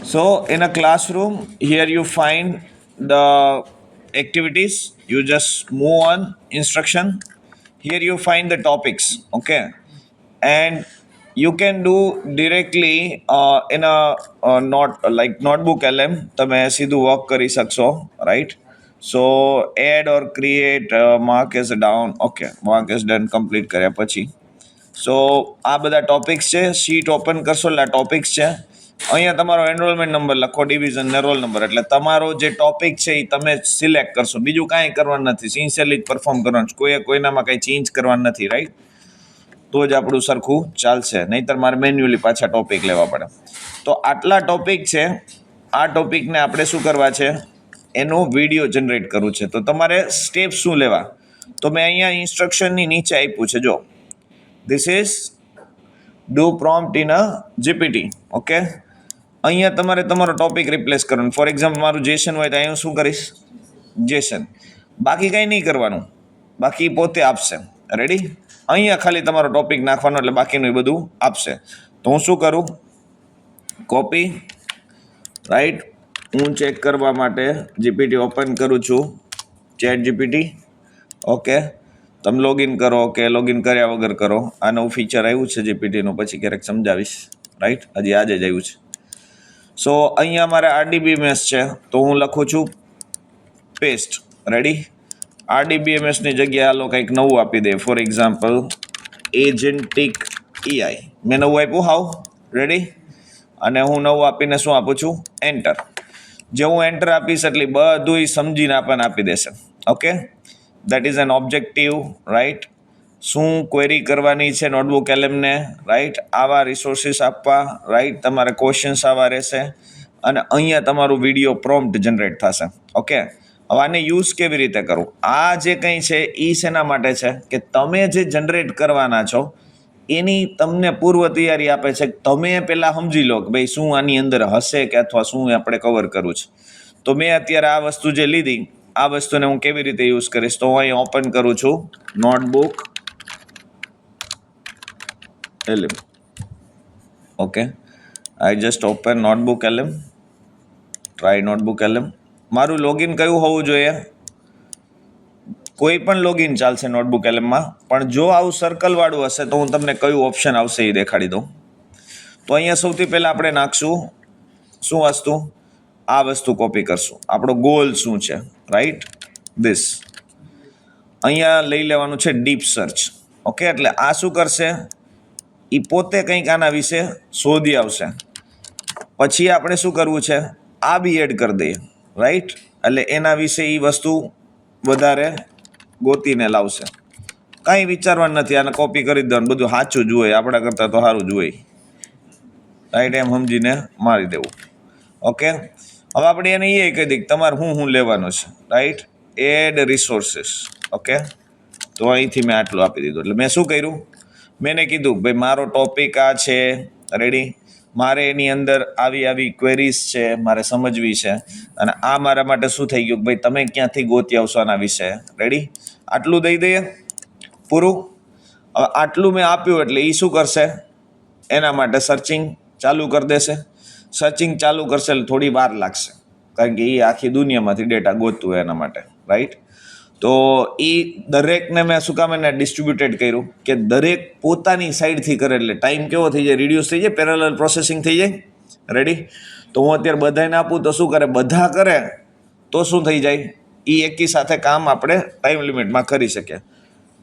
So in a classroom, here you find the activities. You just move on instruction. Here you find the topics, okay, and you can do directly in a not like notebook LM. તમે સીધું work કરી શકશો, right? So add or create mark as down. Okay, mark as done complete કર્યા પછી. સો આ બધા topics છે. Sheet open કરશો એટલે આ ટોપિક્સ છે. અહીંયા તમારો એનરોલમેન્ટ નંબર લખો, ડિવિઝન ને રોલ નંબર, એટલે તમારો જે ટોપિક છે એ તમે સિલેક્ટ કરશો. બીજું કાંઈ કરવાનું નથી, સિન્સિયરલી જ પરફોર્મ કરવાનું છે. કોઈએ કોઈનામાં કંઈ ચેન્જ કરવાનું નથી, રાઈટ? તો જ આપણું સરખું ચાલશે, નહીંતર મારે મેન્યુઅલી પાછા ટોપિક લેવા પડે. તો આટલા ટોપિક છે. આ ટોપિકને આપણે શું કરવા છે? એનો વિડીયો જનરેટ કરવું છે. તો તમારે સ્ટેપ શું લેવા? તો મેં અહીંયા ઇન્સ્ટ્રક્શનની નીચે આપ્યું છે, જો this is do prompt in a GPT. Okay, અહીંયા તમારે તમારો ટોપિક રિપ્લેસ કરવાનો. ફોર એક્ઝામ્પલ મારું જેસન હોય તો અહીંયા શું કરીશ? જેસન. બાકી કંઈ નહીં કરવાનું, બાકી પોતે આપશે. રેડી? અહીંયા ખાલી તમારો ટોપિક નાખવાનો, એટલે બાકીનું એ બધું આપશે. તો હું શું કરું? Copy, right? હું ચેક કરવા માટે જીપીટી ઓપન કરું છું, ચેટ જીપીટી. ઓકે, તમે લોગિન કરો કે લોગિન કર્યા વગર કરો. આ નવું ફીચર આવ્યું છે જીપીટીનું, પછી ક્યારેક સમજાવીશ, રાઈટ? હજી આજે જ આવ્યું છે. સો અહીંયા મારે RDBMS છે, તો હું લખું છું પેસ્ટ. રેડી? RDBMSની જગ્યાએ હાલો કંઈક નવું આપી દે. ફોર એક્ઝામ્પલ એજન્ટિક EI મેં નવું આપ્યું. હાવ રેડી? અને હું નવું આપીને શું આપું છું? એન્ટર. જે હું એન્ટર આપીશ એટલે બધું સમજીને આપણને આપી દેશે. Okay, that is an objective, right? શું ક્વેરી કરવાની છે નોટબુક LMને, રાઈટ? આવા રિસોર્સિસ આપવા, રાઈટ? તમારે ક્વેશ્ચન્સ આવા રહેશે, અને અહીંયા તમારું વિડીયો પ્રોમ્પ્ટ જનરેટ થશે. ઓકે, હવે આને યુઝ કેવી રીતે કરવું? આ જે કંઈ છે એ શેના માટે છે? કે તમે જે જનરેટ કરવાના છો એની તમને પૂર્વ તૈયારી આપે છે. તમે પહેલાં સમજી લો કે ભાઈ શું આની અંદર હશે કે અથવા શું આપણે કવર કરવું છે. તો મેં અત્યારે આ વસ્તુ જે લીધી, આ વસ્તુને હું કેવી રીતે યુઝ કરીશ? તો હું અહીં ઓપન કરું છું notebook LM. Okay, I just open notebook LM, try notebook LM. મારું લોગિન કયું હોવું જોઈએ? કોઈ પણ લોગિન ચાલશે નોટબુક LMમાં, પણ જો આવું સર્કલવાળું હશે તો હું તમને કયું ઓપ્શન આવશે એ દેખાડી દઉં. તો અહીંયા સૌથી પહેલાં આપણે નાખશું શું વસ્તુ? આ વસ્તુ કોપી કરશું. આપણો ગોલ શું છે? રાઈટ? ધીસ. અહીંયા લઈ લેવાનું છે ડીપ સર્ચ. ઓકે, એટલે આ શું કરશે? એ પોતે કંઈક આના વિશે શોધી આવશે. પછી આપણે શું કરવું છે? આ બી એડ કરી દઈએ, રાઈટ? એટલે એના વિશે એ વસ્તુ વધારે ગોતીને લાવશે. કાંઈ વિચારવાનું નથી, આને કોપી કરી દેવાનું, બધું સાચું જ હોય, આપણા કરતાં તો સારું જ હોય, રાઈટ? એમ સમજીને મારી દેવું. ઓકે, હવે આપણે એને એ કહી દઈએ તમારે શું લેવાનું છે, રાઈટ? Add resources. ઓકે, તો અહીંથી મેં આટલું આપી દીધું. એટલે મેં શું કર્યું? મેં કીધું ભાઈ મારો ટોપિક આ છે, રેડી? મારે એની અંદર આવી ક્વેરીઝ છે, મારે સમજવી છે, અને આ મારા માટે શું થઈ ગયું? ભાઈ તમે ક્યાંથી ગોતી આવશો આના વિશે, રેડી? આટલું દઈ દઈએ, પૂરું. હવે આટલું મેં આપ્યું એટલે એ શું કરશે? એના માટે સર્ચિંગ ચાલુ કરી દેશે. સર્ચિંગ ચાલુ કરશે એટલે થોડી વાર લાગશે, કારણ કે એ આખી દુનિયામાંથી ડેટા ગોતવું હોય એના માટે, રાઈટ? તો એ દરેકને મેં શું કામ એને ડિસ્ટ્રીબ્યુટેડ કર્યું કે દરેક પોતાની સાઈડથી કરે, એટલે ટાઈમ કેવો થઈ જાય? રિડ્યુસ થઈ જાય, પેરેલલ પ્રોસેસિંગ થઈ જાય, રેડી? તો હું અત્યારે બધાને આપું તો શું કરે? બધા કરે તો શું થઈ જાય? એ એકી સાથે કામ આપણે ટાઈમ લિમિટમાં કરી શકીએ.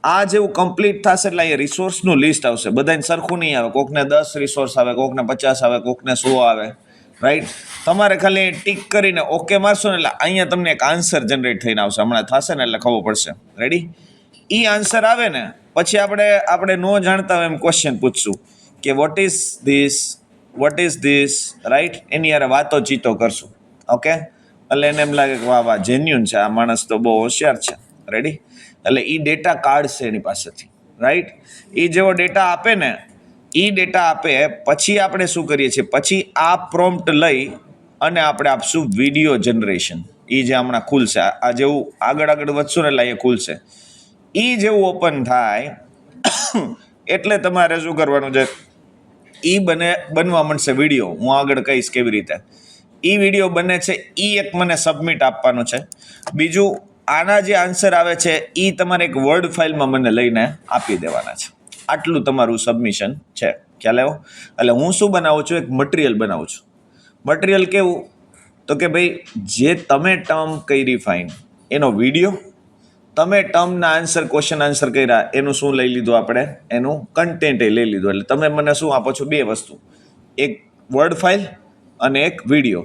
આ જેવું કમ્પ્લીટ થશે એટલે અહીંયા રિસોર્સનું લિસ્ટ આવશે. બધાને સરખું નહીં આવે, કોકને 10 રિસોર્સ આવે, કોકને 50 આવે, કોકને 100 આવે, રાઈટ? તમારે ખાલી ટીક કરીને ઓકે મારશો ને એટલે અહીંયા તમને એક આન્સર જનરેટ થઈને આવશે. હમણાં થશે ને એટલે ખબર પડશે, રેડી? એ આન્સર આવે ને પછી આપણે ન જાણતા હોય એમ ક્વેશ્ચન પૂછશું કે વોટ ઇઝ ધીસ, રાઈટ? એની યારે વાતો ચીતો કરશું. ઓકે, એટલે એને એમ લાગે કે વાહ વાહ જેન્યુન છે, આ માણસ તો બહુ હોશિયાર છે, રેડી? એટલે એ ડેટા કાઢશે એની પાસેથી, રાઈટ? એ જેવો ડેટા આપે ને, એ ડેટા આપે પછી આપણે શું કરીએ છીએ? પછી આ પ્રોમ્પ્ટ લઈ અને આપણે આપશું વિડીયો જનરેશન. એ જે હમણાં ખુલશે, આ જેવું આગળ વધશું ને એટલે એ ખુલશે. એ જેવું ઓપન થાય એટલે તમારે શું કરવાનું છે? એ બનવા માંડશે વિડીયો. હું આગળ કહીશ કેવી રીતે એ વિડીયો બને છે. એ એક મને સબમિટ આપવાનું છે. બીજું આના જે આન્સર આવે છે એ તમારે એક વર્ડ ફાઇલમાં મને લઈને આપી દેવાના છે. આટલું તમારું સબમિશન છે. ખ્યાલ આવ્યો? એટલે હું શું બનાવું છું? એક મટીરિયલ બનાવું છું. મટીરિયલ કેવું? તો કે ભાઈ જે તમે ટર્મ કરી ફાઇન એનો વિડીયો, તમે ટર્મના આન્સર ક્વેશ્ચન આન્સર કર્યા એનું શું લઈ લીધું આપણે? એનું કન્ટેન્ટ લઈ લીધું. એટલે તમે મને શું આપો છો? બે વસ્તુ, એક વર્ડ ફાઇલ અને એક વિડીયો.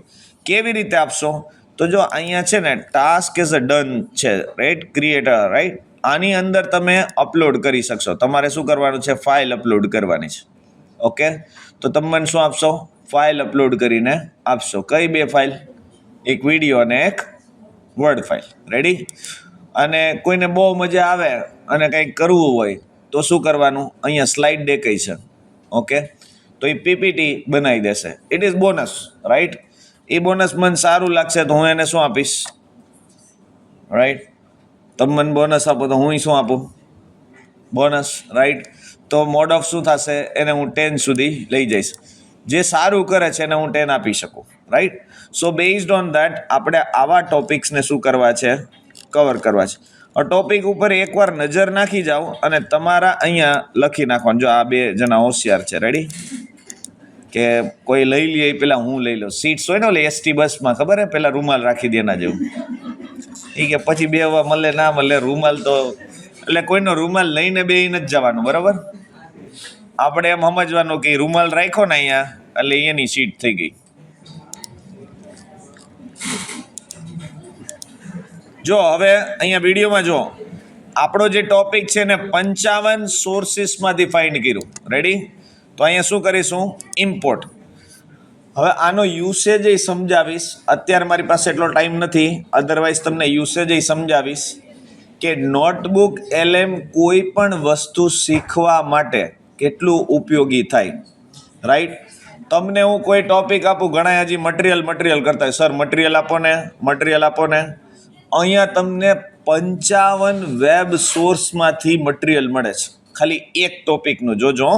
કેવી રીતે આપશો? તો જો અહીંયા છે ને ટાસ્ક ઇઝ અ ડન છે, રાઈટ? Creator, right? આની અંદર તમે અપલોડ કરી શકશો. તમારે શું કરવાનું છે? ફાઇલ અપલોડ કરવાની છે. ઓકે, તો તમે મને શું આપશો? ફાઇલ અપલોડ કરીને આપશો. કઈ બે ફાઇલ? એક વિડીયો અને એક વર્ડ ફાઇલ. રેડી? અને કોઈને બહુ મજા આવે અને કંઈક કરવું હોય તો શું કરવાનું? અહીંયા સ્લાઇડ દેખાય છે. ઓકે, તો એ પીપીટી બનાવી દેશે. It is bonus, right? A bonus મને સારું લાગશે તો હું એને શું આપીશ? રાઈટ? તમે મને બોનસ આપો તો હું શું આપું? Bonus, right? તો મોડ ઓફ શું થશે? એને હું 10 સુધી લઈ જઈશ. જે સારું કરે છે એને હું 10 આપી શકું, right? So based on that આપણે આવા ટોપિક્સને શું કરવા છે? કવર કરવા છે. ટોપિક ઉપર એકવાર નજર નાખી જાઓ અને તમારા અહીંયા લખી નાખવાનું. જો આ બે જણા હોશિયાર છે. રેડી? કે કોઈ લઈ લે પેલા હું લઈ લઉં. સીટ્સ હોય ને ઓલી એસટી બસમાં, ખબર હે? પેલા રૂમાલ રાખી દે એના જેવું. એ કે પછી બે મળે ના મળે રૂમાલ તો, એટલે કોઈનો રૂમાલ લઈને બે નથી જવાનું, બરાબર? આપણે એમ સમજવાનું કે રૂમાલ રાખ્યો ને અહીંયા એટલે એની સીટ થઈ ગઈ. જો હવે અહીંયા વિડીયોમાં જો આપણો જે ટોપિક છે ને 55 સોર્સિસમાંથી ફાઇન્ડ કર્યું. રેડી? તો અહીંયા શું કરીશું? ઇમ્પોર્ટ. હવે આનો યુસેજ સમજાવીશ. અત્યારે મારી પાસે એટલો ટાઈમ નથી, અધરવાઇઝ તમને યુસેજ સમજાવીશ કે નોટબુક LM કોઈ પણ વસ્તુ શીખવા માટે કેટલું ઉપયોગી થાય. રાઈટ? તમને હું કોઈ ટોપિક આપું, ઘણા હજી મટીરિયલ કરતા હોય, સર મટીરિયલ આપો ને. અહીંયા તમને 55 વેબ સોર્સમાંથી મટીરિયલ મળે છે, ખાલી એક ટોપિકનું. જોજો,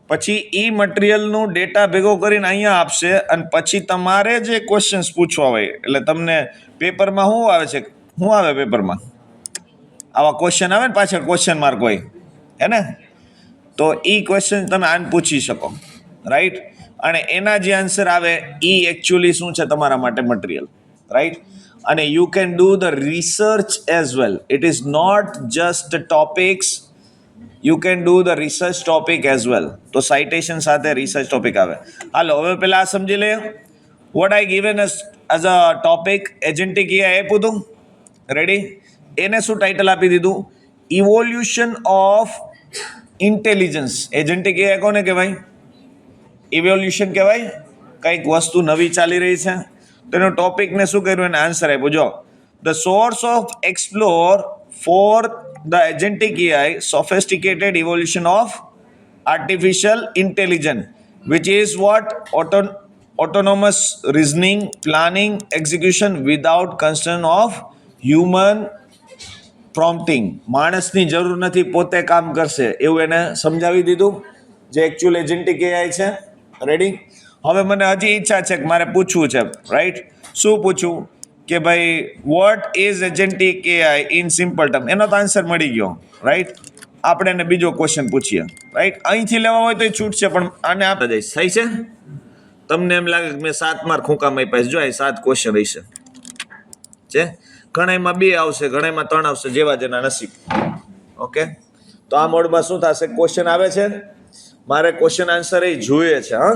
પછી એ મટીરિયલનું ડેટા ભેગો કરીને અહીંયા આપશે અને પછી તમારે જે ક્વેશ્ચન્સ પૂછવા હોય, એટલે તમને પેપરમાં શું આવે છે? શું આવે પેપરમાં? આવા ક્વેશ્ચન આવે ને, પાછળ ક્વેશ્ચન માર્ક હોય, હે ને? તો એ ક્વેશ્ચન તમે આને પૂછી શકો, રાઈટ? અને એના જે આન્સર આવે એ એકચ્યુઅલી શું છે તમારા માટે? Material, right? અને you can do the research as well. It is not just topics, you can do the research topic as well. તો સાઇટેશન સાથે રિસર્ચ ટોપિક આવે. હાલો, હવે પેલા આ સમજી લે. What I given as a topic agentic AI આપ્યું હતું. રેડી? એને શું ટાઇટલ આપી દીધું? Evolution of intelligence. Agentic AI કોને કહેવાય? ઇવોલ્યુશન કહેવાય. કંઈક વસ્તુ નવી ચાલી રહી છે તેનો ટોપિકને શું કર્યું? એને આન્સર આપ્યો. જો, the source of explore for the agentic AI sophisticated evolution of artificial intelligence which is what? Autonomous reasoning, planning, execution without concern of human prompting. માણસની જરૂર નથી, પોતે કામ કરશે એવું એને સમજાવી દીધું, જે એકચ્યુઅલ એજન્ટિક AI છે. રેડી? હવે મને હજી ઈચ્છા છે કે મારે પૂછવું છે, રાઈટ? શું પૂછવું? કે ભાઈ what is agentic AI in simple term. એનો તો આન્સર મળી ગયો, રાઈટ? આપણે એને બીજો ક્વેશ્ચન પૂછીએ, રાઈટ? અહીંથી લેવા હોય તો એ છૂટશે, પણ આને આપણે જઈશ. સહી છે? તમને એમ લાગે કે મેં 7 માર્ક ખૂંકામાં આપ્યા? જો 7 ક્વેશ્ચન રહેશે છે. ઘણામાં 2 આવશે, ઘણામાં 3 આવશે, જેવા જેના નસીબ. ઓકે, તો આ મોડમાં શું થશે? ક્વેશ્ચન આવે છે, મારે ક્વેશ્ચન આન્સર એ જોઈએ છે. હા,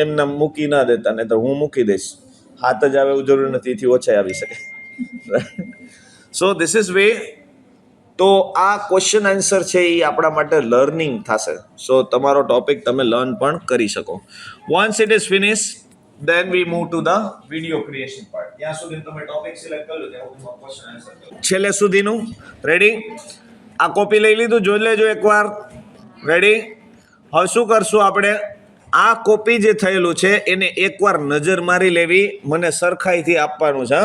એમને મૂકી ના દેતા, નહીં તો હું મૂકી દઈશ. હાથ જ આવે એવું જરૂર નથી, એથી ઓછા આવી શકે. So this is way. તો આ ક્વેશ્ચન આન્સર છે એ આપણા માટે લર્નિંગ થશે. સો તમારો ટોપિક તમે લર્ન પણ કરી શકો. Once it is finish then we move to the video creation part. ત્યાં સુધી તમે ટોપિક સિલેક્ટ કરી લો, ત્યાં હું ક્વેશ્ચન આન્સર કરું. છેલ્લે સુધીનું રેડી? આ કોપી લઈ લીધું, જોઈ લેજો એકવાર. રેડી? હવે શું કરશું આપણે? આ કોપી જે થયેલું છે એને એકવાર નજર મારી લેવી, મને સરખાઈથી આપવાનું છે.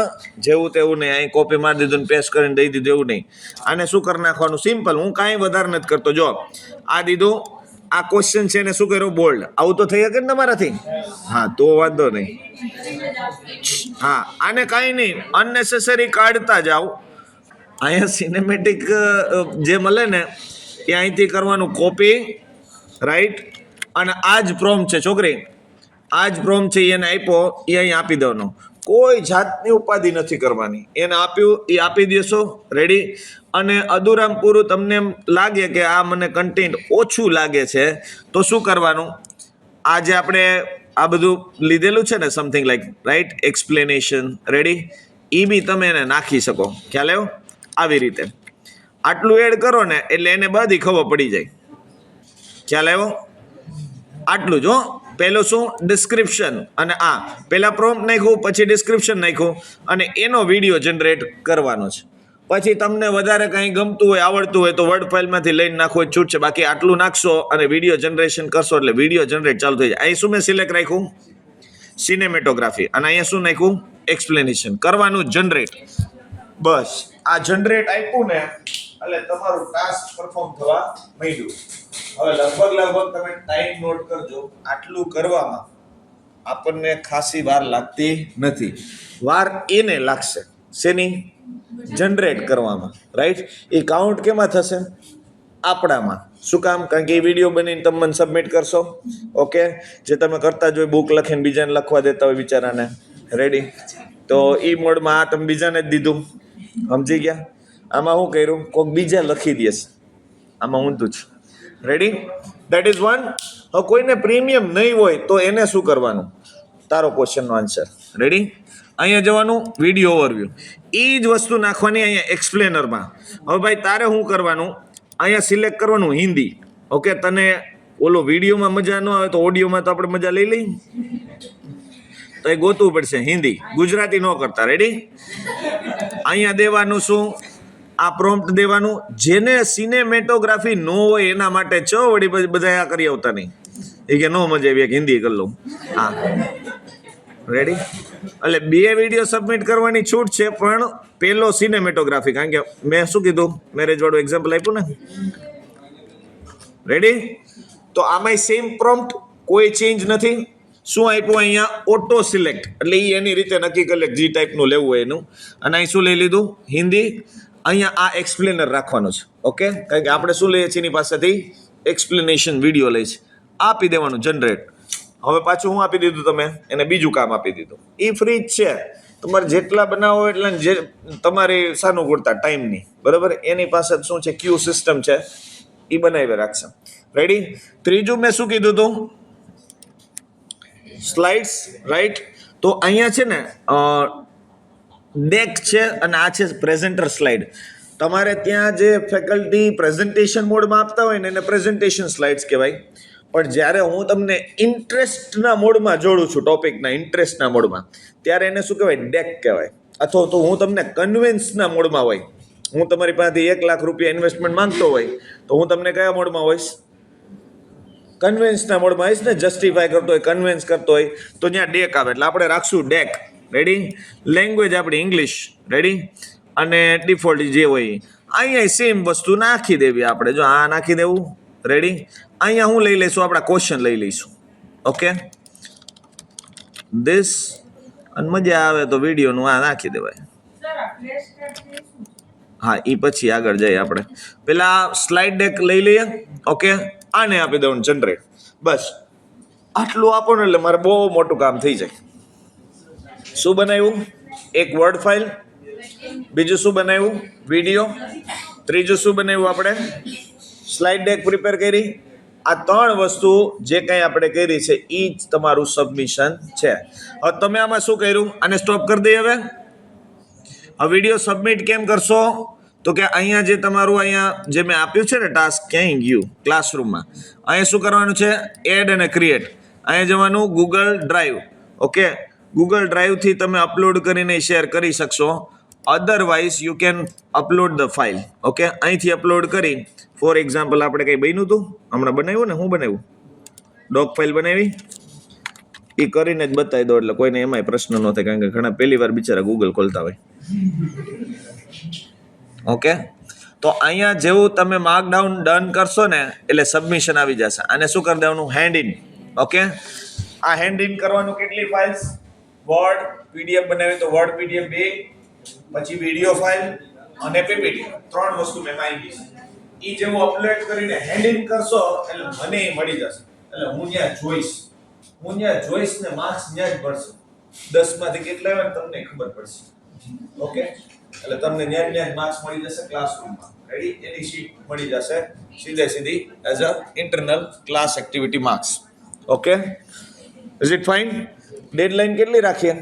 જેવું તેવું નહીં, અહીં કોપી મારી દીધું ને પેસ્ટ કરીને દઈ દીધું એવું નહીં. આને શું કરી નાખવાનું? સિમ્પલ. હું કાંઈ વધારે નથી કરતો. જો આ દીધું, આ ક્વેશ્ચન છે એને શું કર્યો બોલ્ડ. આવું તો થઈ શકે ને તમારાથી? હા, તો વાંધો નહીં. હા, આને કાંઈ નહીં, અનનેસેસરી કાઢતા જાઓ. અહીંયા સિનેમેટિક જે મળે ને એ અહીંથી કરવાનું કોપી, રાઈટ, અને આ જ પ્રોમ્પ્ટ છે છોકરી, આ જ પ્રોમ્પ્ટ છે એને આપ્યો એ અહીં આપી દેવાનો. કોઈ જાતની ઉપાધિ નથી કરવાની. એને આપ્યું એ આપી દેશો, રેડી. અને અધૂરામ પૂરું તમને એમ લાગે કે આ મને કન્ટેન્ટ ઓછું લાગે છે તો શું કરવાનું? આ જે આપણે આ બધું લીધેલું છે ને something like right explanation, ready, A B તમે એને નાખી શકો. ખ્યાલ આવ્યો? આવી રીતે આટલું એડ કરો ને એટલે એને બધી ખબર પડી જાય. ખ્યાલ આવ્યો? આટલું જ હો. પહેલું શું? ડિસ્ક્રિપ્શન. અને આ પહેલા પ્રોમ્પ્ટ નાખ્યું, પછી ડિસ્ક્રિપ્શન નાખ્યું, અને એનો વિડીયો જનરેટ કરવાનો છે. પછી તમને વધારે કંઈ ગમતું હોય, આવડતું હોય તો વર્ડ ફાઇલમાંથી લઈને નાખો એ છૂટ છે. બાકી આટલું નાખશો અને વિડીયો જનરેશન કરશો એટલે વિડીયો જનરેટ ચાલુ થઈ જાય. અહીં શું મેં સિલેક્ટ રાખ્યું? સિનેમેટોગ્રાફી. અને અહીંયા શું નાખ્યું? એક્સપ્લેનેશન. કરવાનું જનરેટ. બસ આ જનરેટ આપ્યું ને એટલે તમારું ટાસ્ક પરફોર્મ થવા માંડ્યું. હવે લગભગ તમે ટાઈમ નોટ કરજો. આટલું કરવામાં આપણને ખાસી વાર લાગતી નથી. વાર એને લાગશે શેની? જનરેટ કરવામાં, રાઈટ. એ કાઉન્ટ કેમાં થશે? આપણામાં. શું કામ? કારણ કે એ વિડીયો બનીને તમે મને સબમિટ કરશો. ઓકે, જે તમે કરતા જ હોય બુક લખીને બીજાને લખવા દેતા હોય બિચારાને, રેડી. તો એ મોડમાં આ તમે બીજાને જ દીધું. સમજી ગયા? આમાં શું કર્યું? કોઈક બીજા લખી દેશે. આમાં ઊંધું જ. રેડી? That is one. હવે કોઈને પ્રીમિયમ નહીં હોય તો એને શું કરવાનું? તારો ક્વેશ્ચનનો આન્સર. રેડી? અહીંયા જવાનું વિડીયો ઓવરવ્યૂ. એ જ વસ્તુ નાખવાની અહીંયા એક્સપ્લેનરમાં. હવે ભાઈ તારે શું કરવાનું? અહીંયા સિલેક્ટ કરવાનું હિન્દી. ઓકે, તને ઓલો વિડીયોમાં મજા ન આવે તો ઓડિયોમાં તો આપણે મજા લઈ લઈ. તો એ ગોતવું પડશે હિન્દી. ગુજરાતી ન કરતા. રેડી? અહીંયા દેવાનું શું? આ પ્રોમ્પ્ટ દેવાનું. જેને સિનેમેટોગ્રાફી ન હોય એના માટે છો વળી બધા આ કરી આવતા નહીં. એ કે નો મજા આવી, હિન્દી કરી લઉં. હા, રેડી. એટલે બે વિડીયો સબમિટ કરવાની છૂટ છે, પણ પેલો સિનેમેટોગ્રાફી. કારણ કે મેં શું કીધું? મેરેજ વાળું એક્ઝામ્પલ આપ્યું ને. રેડી? તો આમાંય સેમ પ્રોમ્પ્ટ, કોઈ ચેન્જ નથી. શું આપ્યું અહીંયા? Auto select. એટલે એ એની રીતે નક્કી કરી લે જે ટાઈપનું લેવું હોય એનું. અને અહીં શું લઈ લીધું? હિન્દી. અહીંયા આ એક્સપ્લેનર રાખવાનું છે. ઓકે, કારણ કે આપણે શું લઈએ છીએ એની પાસેથી? એક્સપ્લેનેશન વિડીયો લઈ છે. આપી દેવાનું જનરેટ. હવે પાછું હું આપી દીધું, તમે એને બીજું કામ આપી દીધું. એ ફ્રી જ છે. તમારે જેટલા બનાવો એટલા જે તમારી સાનુકૂળતા ટાઈમની, બરાબર, એની પાસે શું છે? ક્યુ સિસ્ટમ છે, એ બનાવી રાખશે. રેડી? ત્રીજું મેં શું કીધું હતું? Slides, right. તો અહીંયા છે ને ડેક છે અને આ છે પ્રેઝન્ટર સ્લાઇડ. તમારે ત્યાં જે ફેકલ્ટી પ્રેઝન્ટેશન મોડમાં આપતા હોય ને એને પ્રેઝન્ટેશન સ્લાઇડ્સ કહેવાય. પણ જ્યારે હું તમને ઇન્ટરેસ્ટના મોડમાં જોડું છું, ટોપિકના ઇન્ટરેસ્ટના મોડમાં, ત્યારે એને શું કહેવાય? ડેક કહેવાય. અથવા તો હું તમને કન્વિન્સના મોડમાં હોય, હું તમારી પાસેથી 1 લાખ રૂપિયા ઇન્વેસ્ટમેન્ટ માંગતો હોય તો હું તમને કયા મોડમાં હોઈશ? કન્વિન્સના મોડમાં આવીશ ને. જસ્ટિફાય કરતો હોય, કન્વિન્સ કરતો હોય તો ત્યાં ડેક આવે. એટલે આપણે રાખશું ડેક. રેડી? લેંગ્વેજ આપણી ઇંગ્લિશ. રેડી? અને ડિફોલ્ટ જે હોય અહીંયા સેમ વસ્તુ નાખી દેવી આપણે. જો આ નાખી દેવું. રેડી? અહીંયા હું લઈ લઈશું? આપણા ક્વેશ્ચન લઈ લઈશું. Okay, this. અને મજા આવે તો વિડીયોનું આ નાખી દેવાય. હા, એ પછી આગળ જઈએ આપણે. પેલા સ્લાઇડ ડેક લઈ લઈએ. ઓકે, આને આપી દઉં જનરેટ. બસ આટલું આપો ને એટલે મારે બહુ મોટું કામ થઈ જાય. શું બનાવ્યું? એક વર્ડ ફાઇલ. બીજું શું બનાવ્યું? વિડીયો. ત્રીજું શું બનાવ્યું? આપણે સ્લાઇડ ડેક પ્રિપેર કરી. આ 3 વસ્તુ જે કંઈ આપણે કરી છે એ જ તમારું સબમિશન છે. હવે તમે આમાં શું કર્યું? આને સ્ટોપ કરી દઈએ. હવે વિડીયો સબમિટ કેમ કરશો? તો કે અહીંયા જે તમારું અહીંયા જે મેં આપ્યું છે ને ટાસ્ક, ક્યાંય ગયું? ક્લાસરૂમમાં. અહીંયા શું કરવાનું છે? એડ અને ક્રિએટ. અહીંયા જવાનું ગૂગલ ડ્રાઈવ. ઓકે, ગૂગલ ડ્રાઈવથી તમે અપલોડ કરીને શેર કરી શકશો. Otherwise you can upload the file. Okay, અહીંથી અપલોડ કરી. ફોર એક્ઝામ્પલ આપણે કંઈ બન્યું હતું હમણાં? બનાવ્યું ને? શું બનાવ્યું? ડોક ફાઇલ બનાવી. એ કરીને જ બતાવી દો એટલે કોઈને એમાંય પ્રશ્ન ન થાય. કારણ કે ઘણા પહેલી વાર બિચારા ગૂગલ ખોલતા હોય. ઓકે, તો તો અહીંયા જેવું તમે માર્કડાઉન ડન કરશો ને એટલે સબમિશન આવી જશે. આને શું કરી દેવાનું? Hand in. ઓકે, આ હેન્ડ ઇન કરવાનું કેટલી ફાઇલ્સ? વર્ડ પીડીએફ બનાવી તો વર્ડ પીડીએફ 2, પછી વિડીયો ફાઇલ અને પીપીટી 3 વસ્તુ મેં માંગી છે. ઈ જેવું અપલોડ કરીને હેન્ડ ઇન કરશો એટલે મને મળી જશે. એટલે હું ત્યાં જોઈશ ને માર્ક્સ ત્યાં જ પડશે. 10 માંથી કેટલા આવે તમને ખબર પડશે. ઓકે, એટલે તમને ત્યાં માર્ક્સ મળી જશે ક્લાસરૂમમાં. રેડી? એની શીટ મળી જશે સીધી as a internal class activity marks. Okay, is it fine? Deadline કેટલી રાખીએ?